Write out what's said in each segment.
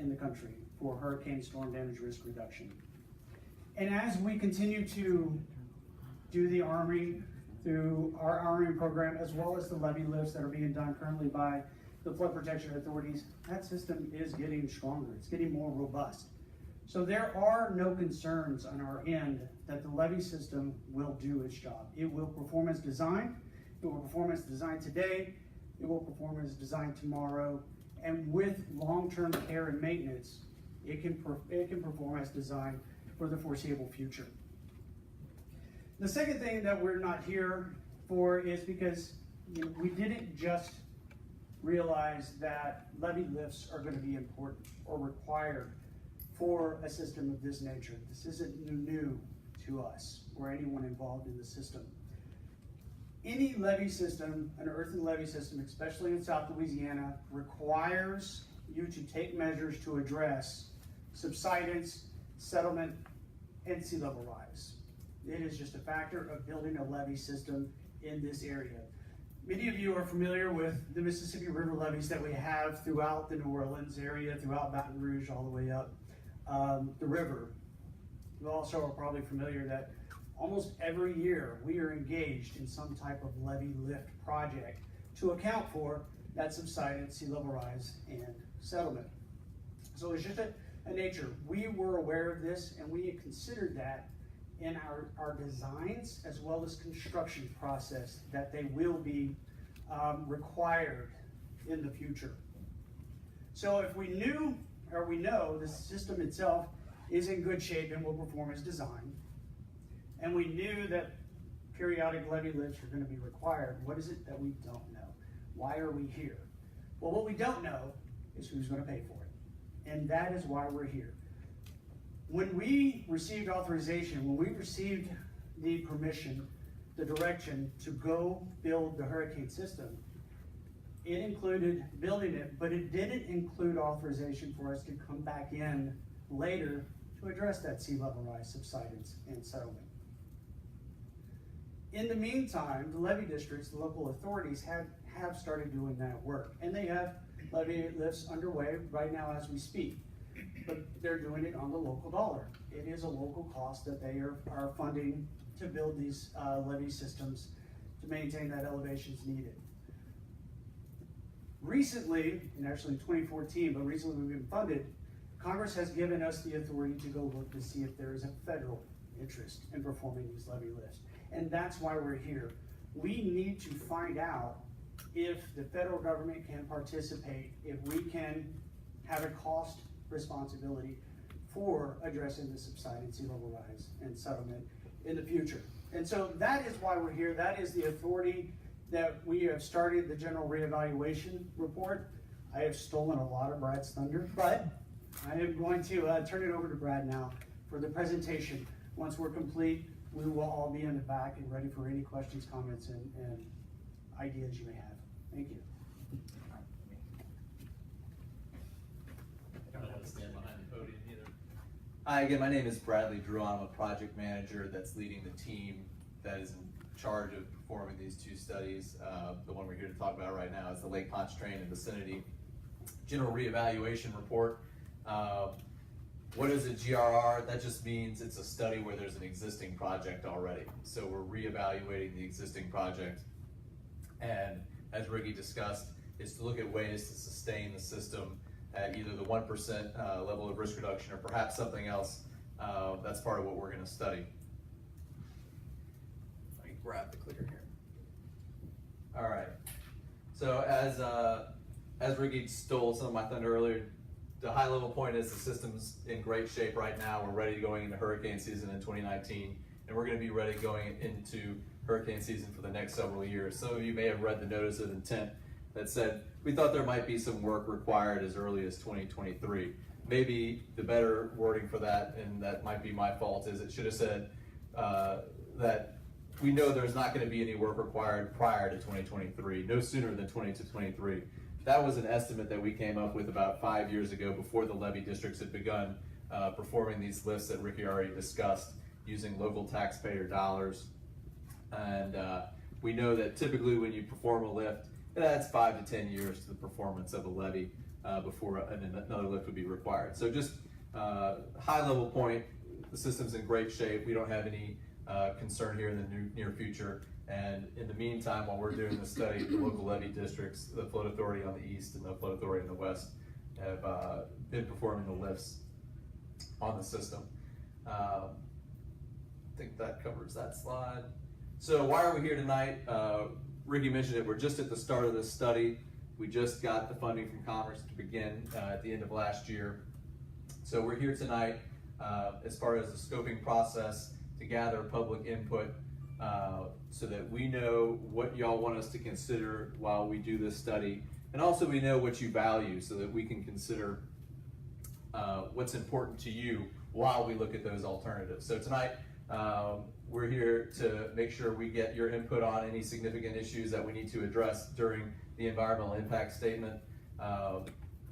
in the country for hurricane storm damage risk reduction. And as we continue to do the armoring through our armoring program, as well as the levee lifts that are being done currently by the flood protection authorities, that system is getting stronger. It's getting more robust. So there are no concerns on our end that the levee system will do its job. It will perform as designed. It will perform as designed today. It will perform as designed tomorrow. And with long-term care and maintenance, it can perform as designed for the foreseeable future. The second thing that we're not here for is because we didn't just realize that levee lifts are going to be important or required for a system of this nature. This isn't new to us or anyone involved in the system. Any levee system, an earthen levee system, especially in South Louisiana, requires you to take measures to address subsidence, settlement, and sea level rise. It is just a factor of building a levee system in this area. Many of you are familiar with the Mississippi River levees that we have throughout the New Orleans area, throughout Baton Rouge, all the way up the river. You also are probably familiar that almost every year we are engaged in some type of levee lift project to account for that subsidence, sea level rise, and settlement. So it's just a nature. We were aware of this and we considered that in our designs as well as construction process, that they will be required in the future. So if we knew, or we know the system itself is in good shape and will perform as designed, and we knew that periodic levee lifts are going to be required, what is it that we don't know? Why are we here? Well, what we don't know is who's going to pay for it. And that is why we're here. When we received authorization, when we received the permission, the direction to go build the hurricane system, it included building it, but it didn't include authorization for us to come back in later to address that sea level rise, subsidence, and settlement. In the meantime, the levee districts, the local authorities have started doing that work, and they have levee lifts underway right now as we speak, but they're doing it on the local dollar. It is a local cost that they are funding to build these levee systems to maintain that elevations needed. Recently, and actually in 2014, but recently we've been funded, Congress has given us the authority to go look to see if there is a federal interest in performing these levee lifts. And that's why we're here. We need to find out if the federal government can participate, if we can have a cost responsibility for addressing the subsidence, sea level rise, and settlement in the future. And so that is why we're here. That is the authority that we have started the general reevaluation report. I have stolen a lot of Brad's thunder, but I am going to turn it over to Brad now for the presentation. Once we're complete, we will all be in the back and ready for any questions, comments, and ideas you may have. Thank you. I don't want to stand behind the podium either. Hi, again, my name is Bradley Drew. I'm a project manager that's leading the team that is in charge of performing these two studies. The one we're here to talk about right now is the Lake Pontchartrain and Vicinity General Reevaluation Report. What is a GRR? That just means it's a study where there's an existing project already. So we're reevaluating the existing project. And as Ricky discussed, is to look at ways to sustain the system at either the 1% level of risk reduction or perhaps something else. That's part of what we're going to study. Let me grab the clicker here. All right. So as Ricky stole some of my thunder earlier, the high level point is the system's in great shape right now. We're ready going into hurricane season in 2019, and we're going to be ready going into hurricane season for the next several years. Some of you may have read the notice of intent that said we thought there might be some work required as early as 2023. Maybe the better wording for that, and that might be my fault, is it should have said that we know there's not going to be any work required prior to 2023, no sooner than 2023. That was an estimate that we came up with about 5 years ago before the levee districts had begun performing these lifts that Ricky already discussed using local taxpayer dollars. And we know that typically when you perform a lift, it adds 5 to 10 years to the performance of a levee. before another lift would be required. So just high level point, the system's in great shape. We don't have any concern here in the near future. And in the meantime, while we're doing the study, the local levee districts, the flood authority on the east and the flood authority in the west, have been performing the lifts on the system. I think that covers that slide. So why are we here tonight? Ricky mentioned it, we're just at the start of this study. We just got the funding from Commerce to begin at the end of last year. So we're here tonight as far as the scoping process to gather public input so that we know what y'all want us to consider while we do this study. And also we know what you value so that we can consider what's important to you while we look at those alternatives. So tonight, we're here to make sure we get your input on any significant issues that we need to address during the environmental impact statement,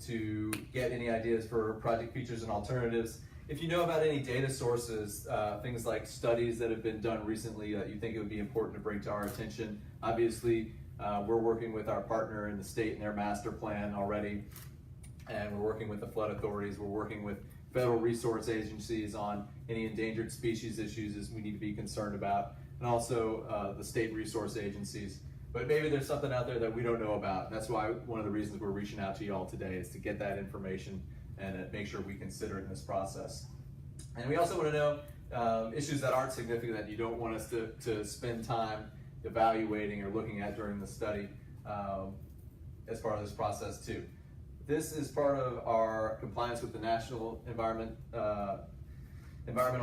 to get any ideas for project features and alternatives. If you know about any data sources, things like studies that have been done recently that you think it would be important to bring to our attention, obviously we're working with our partner in the state and their master plan already, and we're working with the flood authorities, we're working with federal resource agencies on any endangered species issues as we need to be concerned about, and also the state resource agencies. But maybe there's something out there that we don't know about. And that's why one of the reasons we're reaching out to you all today is to get that information and make sure we consider it in this process. And we also want to know issues that aren't significant that you don't want us to spend time evaluating or looking at during the study as part of this process too. This is part of our compliance with the National Environmental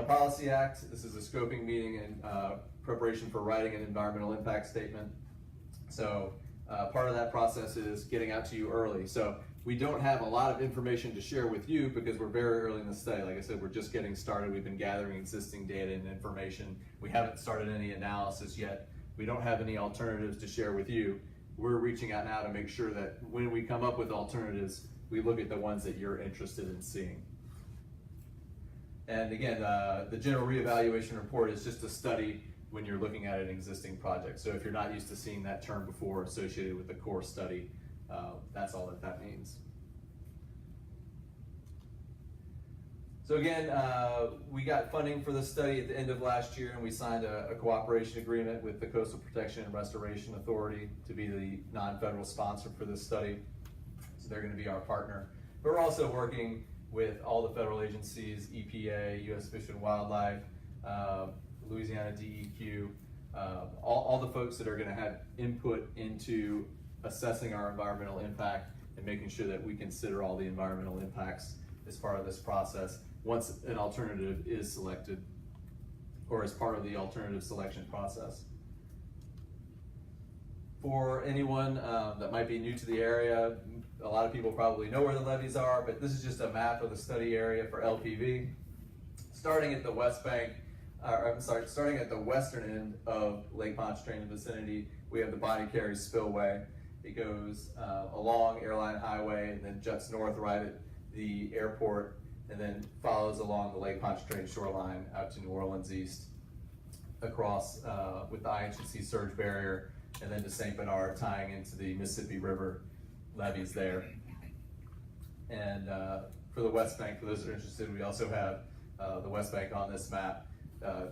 Policy Act. This is a scoping meeting in preparation for writing an environmental impact statement. So part of that process is getting out to you early. So we don't have a lot of information to share with you because we're very early in the study. Like I said, we're just getting started. We've been gathering existing data and information. We haven't started any analysis yet. We don't have any alternatives to share with you. We're reaching out now to make sure that when we come up with alternatives, we look at the ones that you're interested in seeing. And again, the general reevaluation report is just a study when you're looking at an existing project. So if you're not used to seeing that term before associated with the core study, that's all that means. So again, we got funding for this study at the end of last year, and we signed a cooperation agreement with the Coastal Protection and Restoration Authority to be the non-federal sponsor for this study. So they're going to be our partner. But we're also working with all the federal agencies, EPA, U.S. Fish and Wildlife, Louisiana DEQ, all the folks that are going to have input into assessing our environmental impact and making sure that we consider all the environmental impacts as part of this process once an alternative is selected or as part of the alternative selection process. For anyone that might be new to the area, a lot of people probably know where the levees are, but this is just a map of the study area for LPV. Starting at the west bank, starting at the western end of Lake Pontchartrain and Vicinity, we have the Body Carry Spillway. It goes along Airline Highway and then juts north right at the airport, and then follows along the Lake Pontchartrain shoreline out to New Orleans east, across with the IHC surge barrier, and then to St. Bernard, tying into the Mississippi River levees there. And for the West Bank, for those that are interested, we also have the West Bank on this map,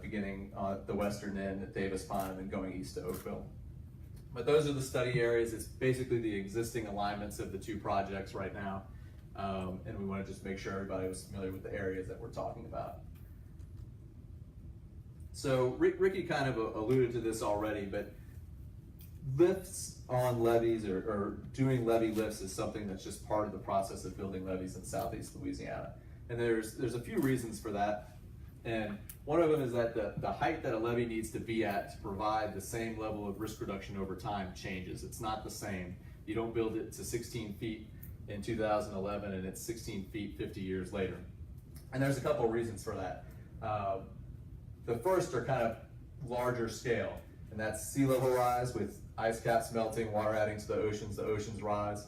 beginning on the western end at Davis Pond and then going east to Oakville. But those are the study areas. It's basically the existing alignments of the two projects right now. And we want to just make sure everybody was familiar with the areas that we're talking about. So Ricky kind of alluded to this already, but lifts on levees or doing levee lifts is something that's just part of the process of building levees in Southeast Louisiana. And there's a few reasons for that. And one of them is that the height that a levee needs to be at to provide the same level of risk reduction over time changes. It's not the same. You don't build it to 16 feet in 2011 and it's 16 feet 50 years later. And there's a couple of reasons for that. The first are kind of larger scale, and that's sea level rise with ice caps melting, water adding to the oceans rise,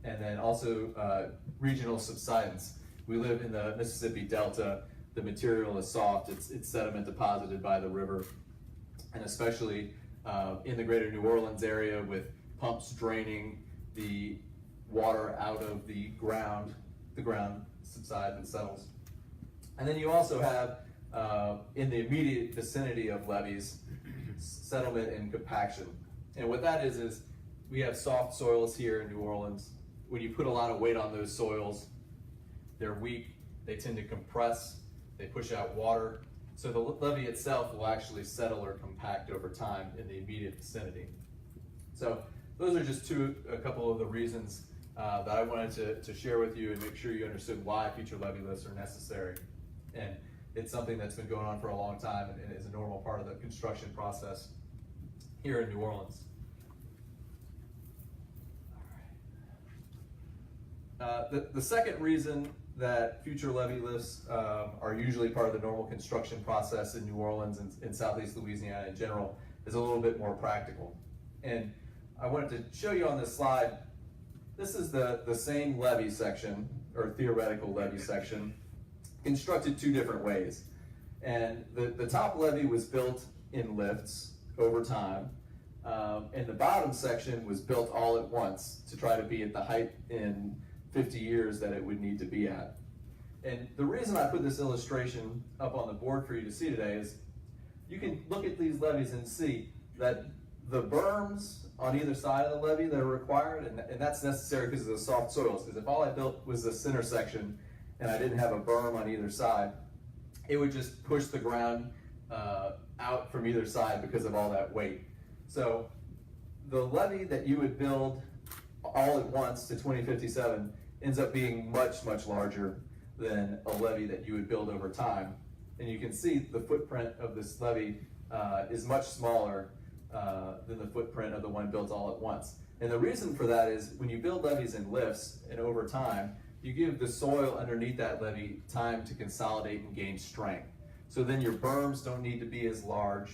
and then also regional subsidence. We live in the Mississippi Delta. The material is soft, it's sediment deposited by the river, and especially in the greater New Orleans area with pumps draining the water out of the ground subsides and settles. And then you also have, in the immediate vicinity of levees, settlement and compaction. And what that is we have soft soils here in New Orleans. When you put a lot of weight on those soils, they're weak, they tend to compress, they push out water. So the levee itself will actually settle or compact over time in the immediate vicinity. So those are just a couple of the reasons that I wanted to share with you and make sure you understood why future levee lifts are necessary. And it's something that's been going on for a long time and is a normal part of the construction process here in New Orleans. The second reason that future levee lifts are usually part of the normal construction process in New Orleans and in Southeast Louisiana in general is a little bit more practical. And I wanted to show you on this slide, this is the same levee section, or theoretical levee section, constructed two different ways. And the top levee was built in lifts over time, and the bottom section was built all at once to try to be at the height in 50 years that it would need to be at. And the reason I put this illustration up on the board for you to see today is you can look at these levees and see that the berms on either side of the levee that are required, and that's necessary because of the soft soils, because if all I built was the center section and I didn't have a berm on either side, it would just push the ground out from either side because of all that weight. So the levee that you would build all at once to 2057 ends up being much, much larger than a levee that you would build over time. And you can see the footprint of this levee is much smaller than the footprint of the one built all at once. And the reason for that is when you build levees in lifts and over time, you give the soil underneath that levee time to consolidate and gain strength. So then your berms don't need to be as large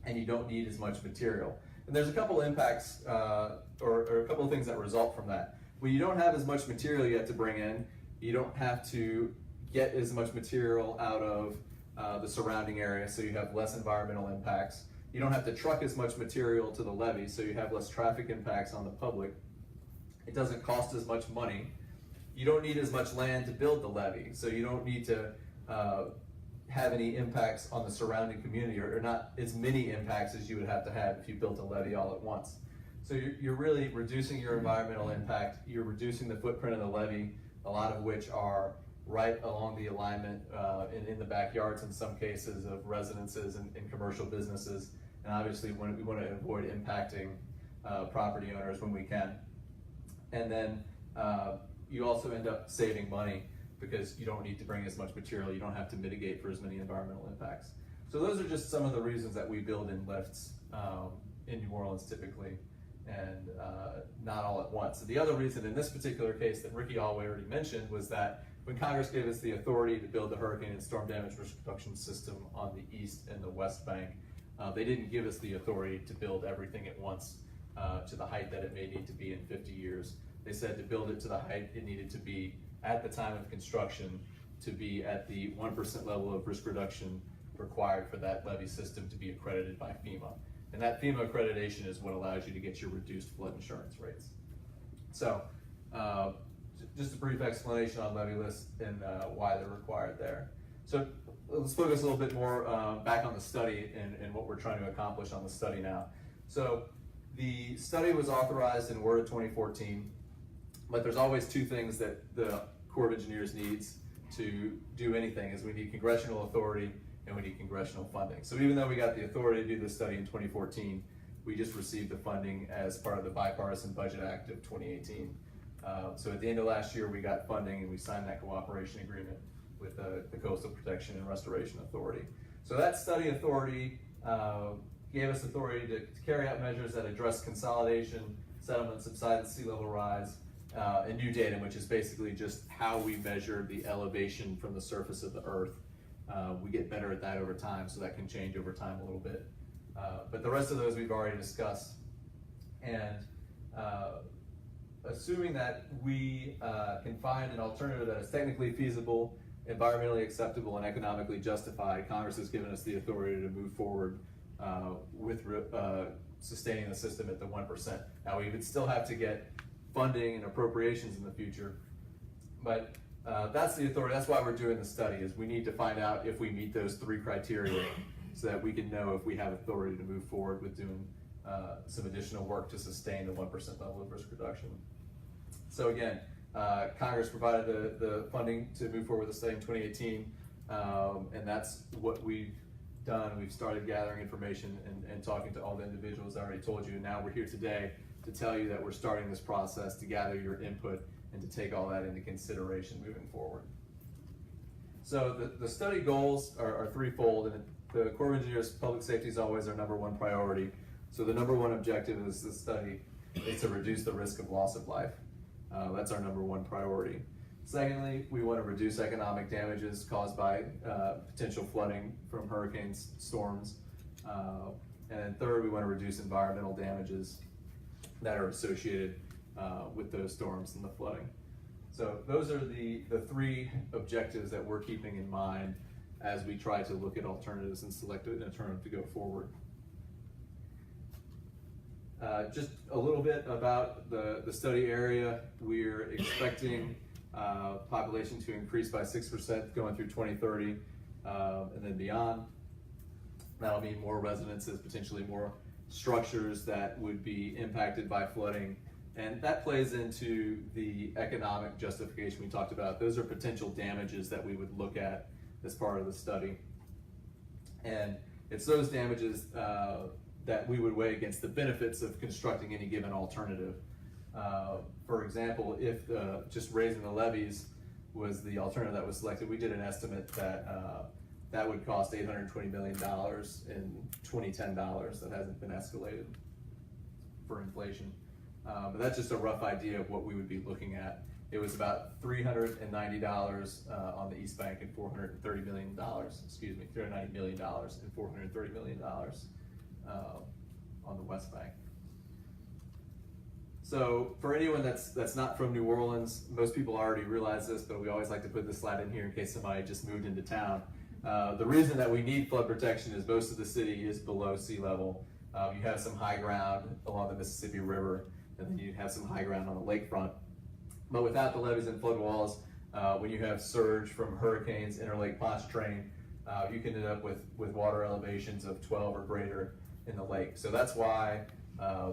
and you don't need as much material. And there's a couple impacts or a couple of things that result from that. When you don't have as much material you have to bring in, you don't have to get as much material out of the surrounding area, so you have less environmental impacts. You don't have to truck as much material to the levee, so you have less traffic impacts on the public. It doesn't cost as much money. You don't need as much land to build the levee, so you don't need to have any impacts on the surrounding community, or not as many impacts as you would have to have if you built a levee all at once. So you're really reducing your environmental impact, you're reducing the footprint of the levee, a lot of which are right along the alignment in the backyards in some cases of residences and commercial businesses. And obviously we want to avoid impacting property owners when we can. And then you also end up saving money because you don't need to bring as much material, you don't have to mitigate for as many environmental impacts. So those are just some of the reasons that we build in lifts in New Orleans typically, and not all at once. And the other reason in this particular case that Ricky Alway already mentioned was that when Congress gave us the authority to build the hurricane and storm damage risk reduction system on the east and the west bank, they didn't give us the authority to build everything at once to the height that it may need to be in 50 years. They said to build it to the height it needed to be at the time of construction to be at the 1% level of risk reduction required for that levee system to be accredited by FEMA. And that FEMA accreditation is what allows you to get your reduced flood insurance rates. So just a brief explanation on levee lists and why they're required there. So let's focus a little bit more back on the study and what we're trying to accomplish on the study now. So the study was authorized in WRDA 2014, but there's always two things that the Corps of Engineers needs to do anything, is we need congressional authority and we need congressional funding. So even though we got the authority to do this study in 2014, we just received the funding as part of the Bipartisan Budget Act of 2018. So at the end of last year, we got funding and we signed that cooperation agreement with the Coastal Protection and Restoration Authority. So that study authority gave us authority to carry out measures that address consolidation, settlement, subsidence, sea level rise, and new data, which is basically just how we measure the elevation from the surface of the earth. We get better at that over time, so that can change over time a little bit. But the rest of those we've already discussed. And assuming that we can find an alternative that is technically feasible, environmentally acceptable, and economically justified, Congress has given us the authority to move forward with sustaining the system at the 1%. Now we would still have to get funding and appropriations in the future. But that's the authority. That's why we're doing the study, is we need to find out if we meet those 3 criteria so that we can know if we have authority to move forward with doing some additional work to sustain the 1% level of risk reduction. So again, Congress provided the funding to move forward with the study in 2018, and that's what we've done. We've started gathering information and talking to all the individuals I already told you, and now we're here today to tell you that we're starting this process to gather your input and to take all that into consideration moving forward. So the study goals are threefold, and the Corps of Engineers public safety is always our #1 priority. So the #1 objective is the study is to reduce the risk of loss of life. That's our #1 priority. Secondly, we want to reduce economic damages caused by potential flooding from hurricanes, storms. And then third, we want to reduce environmental damages that are associated with those storms and the flooding. So those are the 3 objectives that we're keeping in mind as we try to look at alternatives and select an alternative to go forward. Just a little bit about the study area. We're expecting population to increase by 6% going through 2030 and then beyond. That'll mean more residences, potentially more structures that would be impacted by flooding. And that plays into the economic justification we talked about. Those are potential damages that we would look at as part of the study. And it's those damages that we would weigh against the benefits of constructing any given alternative. For example, if just raising the levees was the alternative that was selected, we did an estimate that that would cost $820 million in 2010 dollars. That hasn't been escalated for inflation. But that's just a rough idea of what we would be looking at. It was about $390 on the East Bank and $430 million, excuse me, $390 million and $430 million on the West Bank. So for anyone that's not from New Orleans, most people already realize this, but we always like to put this slide in here in case somebody just moved into town. The reason that we need flood protection is most of the city is below sea level. You have some high ground along the Mississippi River, and then you have some high ground on the lakefront. But without the levees and flood walls, when you have surge from hurricanes, Interlake Pontchartrain, you can end up with water elevations of 12 or greater in the lake. So that's why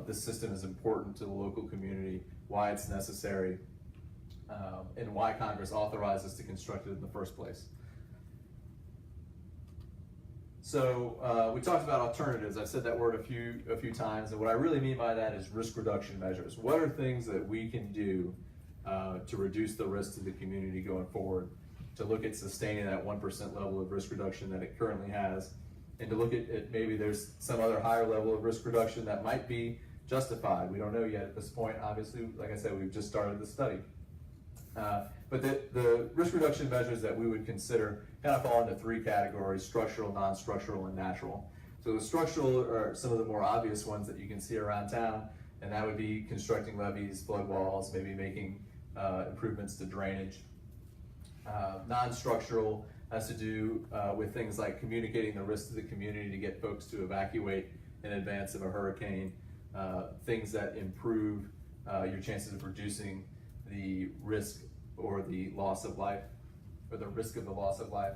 this system is important to the local community, why it's necessary, and why Congress authorized us to construct it in the first place. So we talked about alternatives. I've said that word a few times, and what I really mean by that is risk reduction measures. What are things that we can do to reduce the risk to the community going forward, to look at sustaining that 1% level of risk reduction that it currently has, and to look at maybe there's some other higher level of risk reduction that might be justified. We don't know yet at this point. Obviously, like I said, we've just started the study. But the risk reduction measures that we would consider kind of fall into 3 categories: structural, non-structural, and natural. So the structural are some of the more obvious ones that you can see around town, and that would be constructing levees, flood walls, maybe making improvements to drainage. Non-structural has to do with things like communicating the risk to the community to get folks to evacuate in advance of a hurricane, things that improve your chances of reducing the risk or the loss of life, or the risk of the loss of life.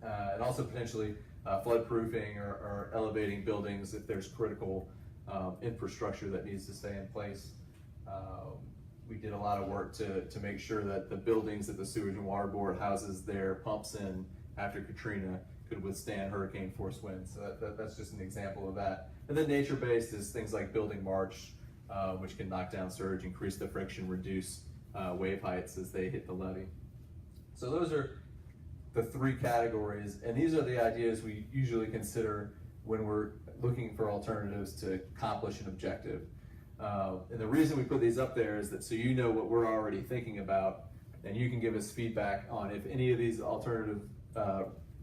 And also potentially flood proofing or elevating buildings if there's critical infrastructure that needs to stay in place. We did a lot of work to make sure that the buildings that the Sewage and Water Board houses their pumps in after Katrina could withstand hurricane force winds. So that's just an example of that. And then nature-based is things like building march, which can knock down surge, increase the friction, reduce wave heights as they hit the levee. So those are the 3 categories, and these are the ideas we usually consider when we're looking for alternatives to accomplish an objective. And the reason we put these up there is that so you know what we're already thinking about, and you can give us feedback on if any of these alternative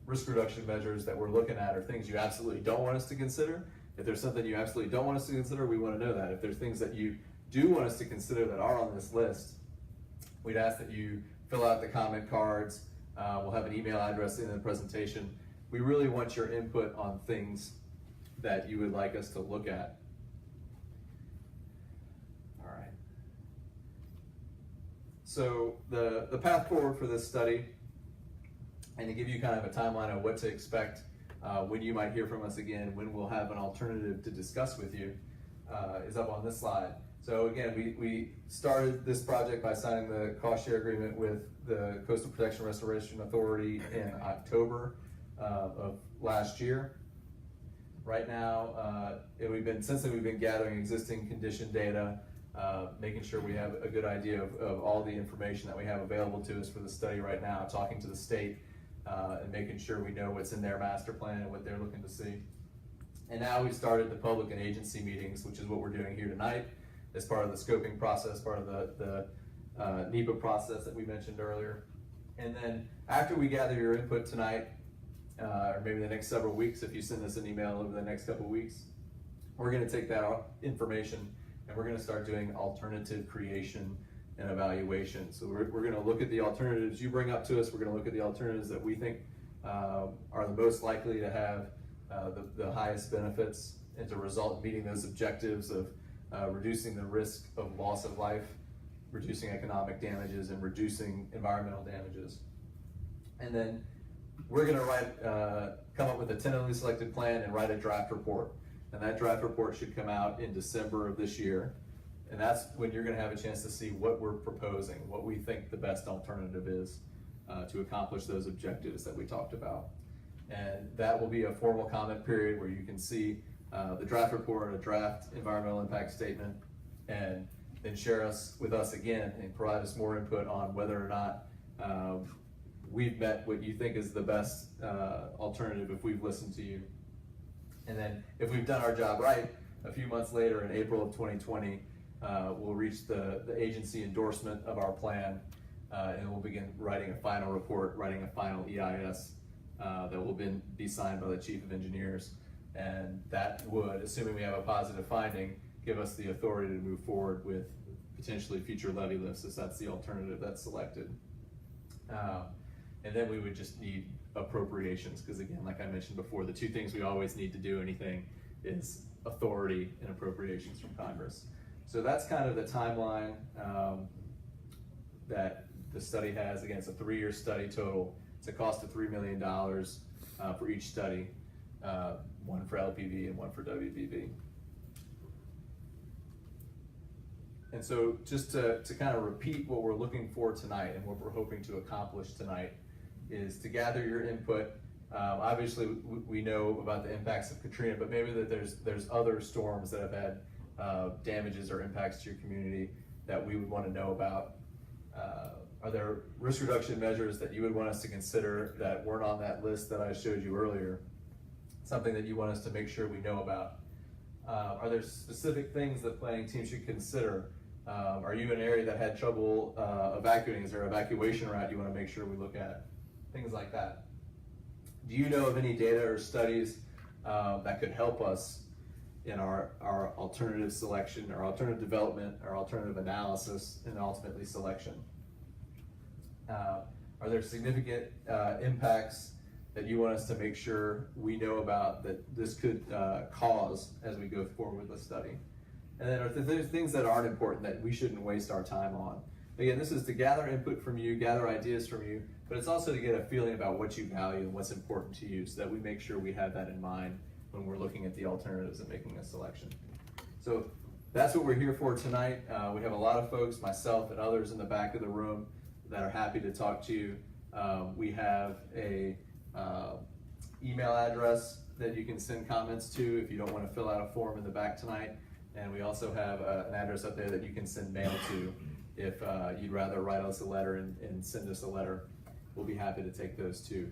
risk reduction measures that we're looking at are things you absolutely don't want us to consider. If there's something you absolutely don't want us to consider, we want to know that. If there's things that you do want us to consider that are on this list, we'd ask that you fill out the comment cards. We'll have an email address in the presentation. We really want your input on things that you would like us to look at. All right. So the path forward for this study, and to give you kind of a timeline of what to expect, when you might hear from us again, when we'll have an alternative to discuss with you, is up on this slide. So again, we started this project by signing the cost share agreement with the Coastal Protection Restoration Authority in October of last year. Right now, we've been gathering existing condition data, making sure we have a good idea of all the information that we have available to us for the study right now, talking to the state, and making sure we know what's in their master plan and what they're looking to see. And now we've started the public and agency meetings, which is what we're doing here tonight as part of the scoping process, part of the NEPA process that we mentioned earlier. And then after we gather your input tonight, or maybe the next several weeks, if you send us an email over the next couple weeks, we're gonna take that information and we're gonna start doing alternative creation and evaluation. So we're gonna look at the alternatives you bring up to us. We're gonna look at the alternatives that we think are the most likely to have the highest benefits and to result in meeting those objectives of reducing the risk of loss of life, reducing economic damages, and reducing environmental damages. And then we're gonna come up with a tentatively selected plan and write a draft report. And that draft report should come out in December of this year. And that's when you're gonna have a chance to see what we're proposing, what we think the best alternative is to accomplish those objectives that we talked about. And that will be a formal comment period where you can see the draft report, a draft environmental impact statement, and then share with us again and provide us more input on whether or not we've met what you think is the best alternative if we've listened to you. And then if we've done our job right, a few months later in April of 2020, we'll reach the agency endorsement of our plan, and we'll begin writing a final report, writing a final EIS that will be signed by the Chief of Engineers. And that would, assuming we have a positive finding, give us the authority to move forward with potentially future levee lifts if that's the alternative that's selected. And then we would just need appropriations, because again, like I mentioned before, the two things we always need to do anything is authority and appropriations from Congress. So that's kind of the timeline that the study has. Again, it's a 3-year study total. It's a cost of $3 million for each study, one for LPV and one for WVV. And so just to kind of repeat what we're looking for tonight and what we're hoping to accomplish tonight is to gather your input. Obviously, we know about the impacts of Katrina, but maybe that there's other storms that have had damages or impacts to your community that we would want to know about. Are there risk reduction measures that you would want us to consider that weren't on that list that I showed you earlier? Something that you want us to make sure we know about? Are there specific things that planning teams should consider? Are you in an area that had trouble evacuating? Is there an evacuation route you want to make sure we look at? Things like that. Do you know of any data or studies that could help us in our alternative selection, our alternative development, our alternative analysis, and ultimately selection? Are there significant impacts that you want us to make sure we know about that this could cause as we go forward with the study? And then are there things that aren't important that we shouldn't waste our time on? Again, this is to gather input from you, gather ideas from you, but it's also to get a feeling about what you value and what's important to you so that we make sure we have that in mind when we're looking at the alternatives and making a selection. So that's what we're here for tonight. We have a lot of folks, myself and others in the back of the room, that are happy to talk to you. We have a email address that you can send comments to if you don't want to fill out a form in the back tonight. And we also have an address up there that you can send mail to if you'd rather write us a letter and send us a letter. We'll be happy to take those too.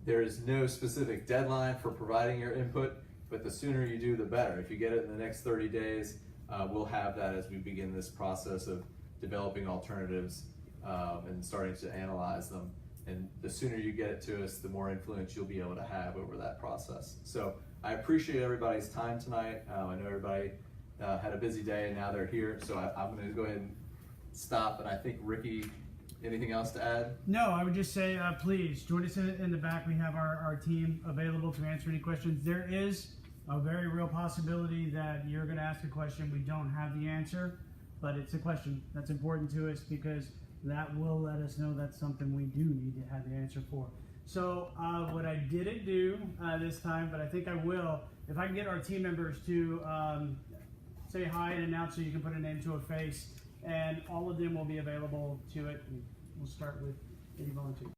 There is no specific deadline for providing your input, but the sooner you do, the better. If you get it in the next 30 days, we'll have that as we begin this process of developing alternatives and starting to analyze them. And the sooner you get it to us, the more influence you'll be able to have over that process. So I appreciate everybody's time tonight. I know everybody had a busy day and now they're here. So I'm going to go ahead and stop. And I think, Ricky, anything else to add? No, I would just say, please join us in the back. We have our team available to answer any questions. There is a very real possibility that you're going to ask a question, we don't have the answer. but it's a question that's important to us because that will let us know that's something we do need to have the answer for. So what I didn't do this time, but I think I will, if I can get our team members to say hi and announce so you can put a name to a face, and all of them will be available to it. And we'll start with any volunteers.